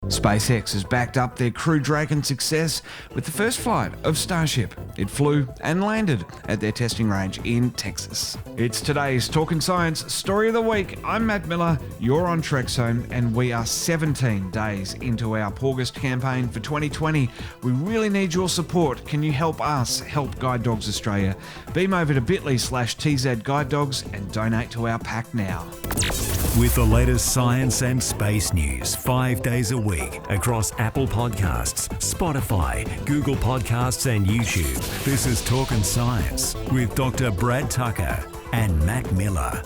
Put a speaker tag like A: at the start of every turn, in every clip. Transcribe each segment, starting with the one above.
A: SpaceX has backed up their Crew Dragon success with the first flight of Starship. It flew and landed at their testing range in Texas. It's today's Talkin' Science Story of the Week. I'm Matt Miller, you're on Trekzone, and we are 17 days into our August campaign for 2020. We really need your support. Can you help us help Guide Dogs Australia? Beam over to bit.ly/TZ Guide Dogs and donate to our pack now.
B: With the latest science and space news 5 days a week across Apple Podcasts, Spotify, Google Podcasts and YouTube. This is Talkin' Science with Dr. Brad Tucker and Matt Miller.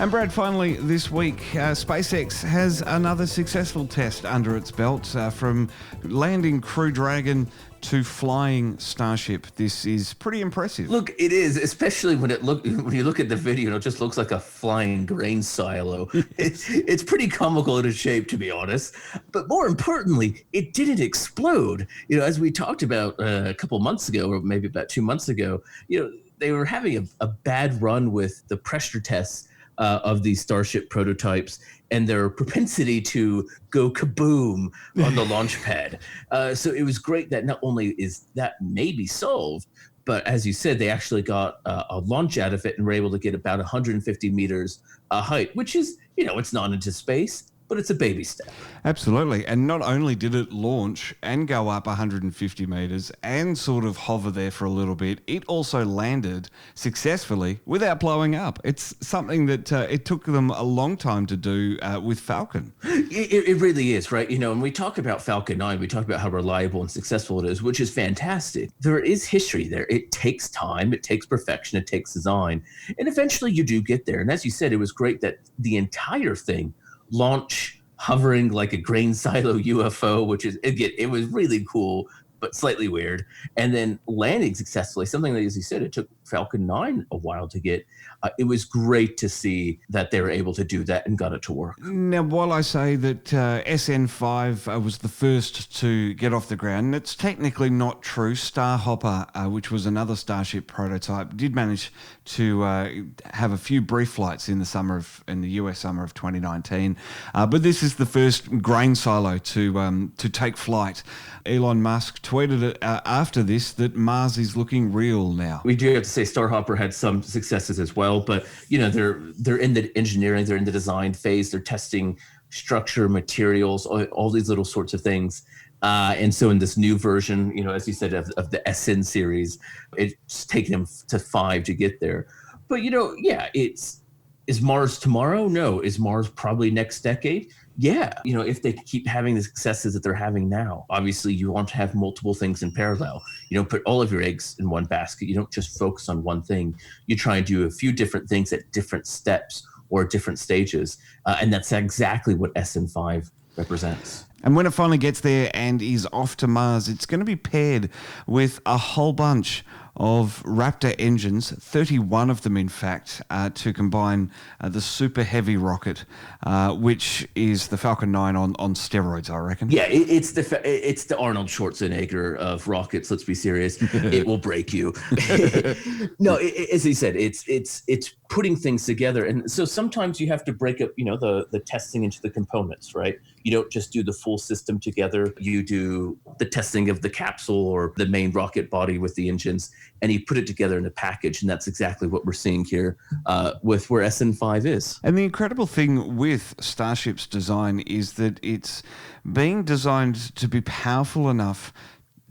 A: And Brad, finally this week, SpaceX has another successful test under its belt, from landing Crew Dragon to flying Starship. This is pretty impressive.
C: Look, it is, especially when you look at the video and it just looks like a flying grain silo. It's pretty comical in its shape, to be honest. But more importantly, it didn't explode. As we talked about a couple months ago, or maybe about 2 months ago, they were having a bad run with the pressure tests of these Starship prototypes and their propensity to go kaboom on the launch pad. So it was great that not only is that maybe solved, but as you said, they actually got a launch out of it and were able to get about 150 meters height, which is, it's not into space, but it's a baby step.
A: Absolutely. And not only did it launch and go up 150 metres and sort of hover there for a little bit, it also landed successfully without blowing up. It's something that it took them a long time to do with Falcon.
C: It really is, right? When we talk about Falcon 9, we talk about how reliable and successful it is, which is fantastic. There is history there. It takes time, it takes perfection, it takes design, and eventually you do get there. And as you said, it was great that the entire thing launch hovering like a grain silo UFO, which is, again, it was really cool, but slightly weird. And then landing successfully, something that, as you said, it took Falcon 9 a while to get. It was great to see that they were able to do that and got it to work.
A: Now, while I say that SN5 was the first to get off the ground, it's technically not true. Starhopper, which was another Starship prototype, did manage to have a few brief flights in the US summer of 2019. But this is the first grain silo to take flight. Elon Musk tweeted it after this that Mars is looking real now.
C: We do have to say Starhopper had some successes as well, but they're in the engineering, they're in the design phase, they're testing structure, materials, all these little sorts of things. And so in this new version, as you said, of the SN series, it's taken them to 5 to get there. But is Mars tomorrow? No. Is Mars probably next decade? Yeah. If they keep having the successes that they're having now, obviously you want to have multiple things in parallel. You don't put all of your eggs in one basket. You don't just focus on one thing. You try and do a few different things at different steps or different stages. And that's exactly what SN5 represents.
A: And when it finally gets there and is off to Mars, it's going to be paired with a whole bunch of Raptor engines, 31 of them in fact, to combine the super heavy rocket, which is the Falcon 9 on steroids, I reckon.
C: Yeah, it's the Arnold Schwarzenegger of rockets. Let's be serious. It will break you. No, as he said, it's putting things together, and so sometimes you have to break up, the testing into the components, right? You don't just do the full system together. You do the testing of the capsule or the main rocket body with the engines, and you put it together in a package, and that's exactly what we're seeing here with where SN5 is.
A: And the incredible thing with Starship's design is that it's being designed to be powerful enough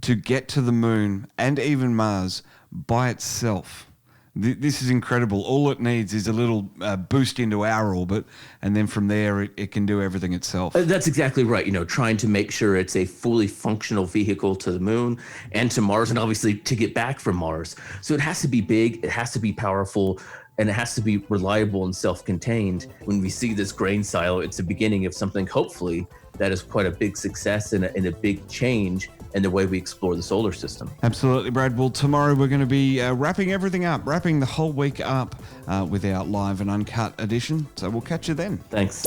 A: to get to the moon and even Mars by itself. This is incredible. All it needs is a little boost into our orbit, and then from there it can do everything itself.
C: That's exactly right. Trying to make sure it's a fully functional vehicle to the moon and to Mars, and obviously to get back from Mars. So it has to be big, it has to be powerful, and it has to be reliable and self-contained. When we see this grain silo, it's the beginning of something, hopefully, that is quite a big success and a big change in the way we explore the solar system.
A: Absolutely, Brad. Well, tomorrow we're going to be wrapping everything up, wrapping the whole week up with our live and uncut edition. So we'll catch you then.
C: Thanks.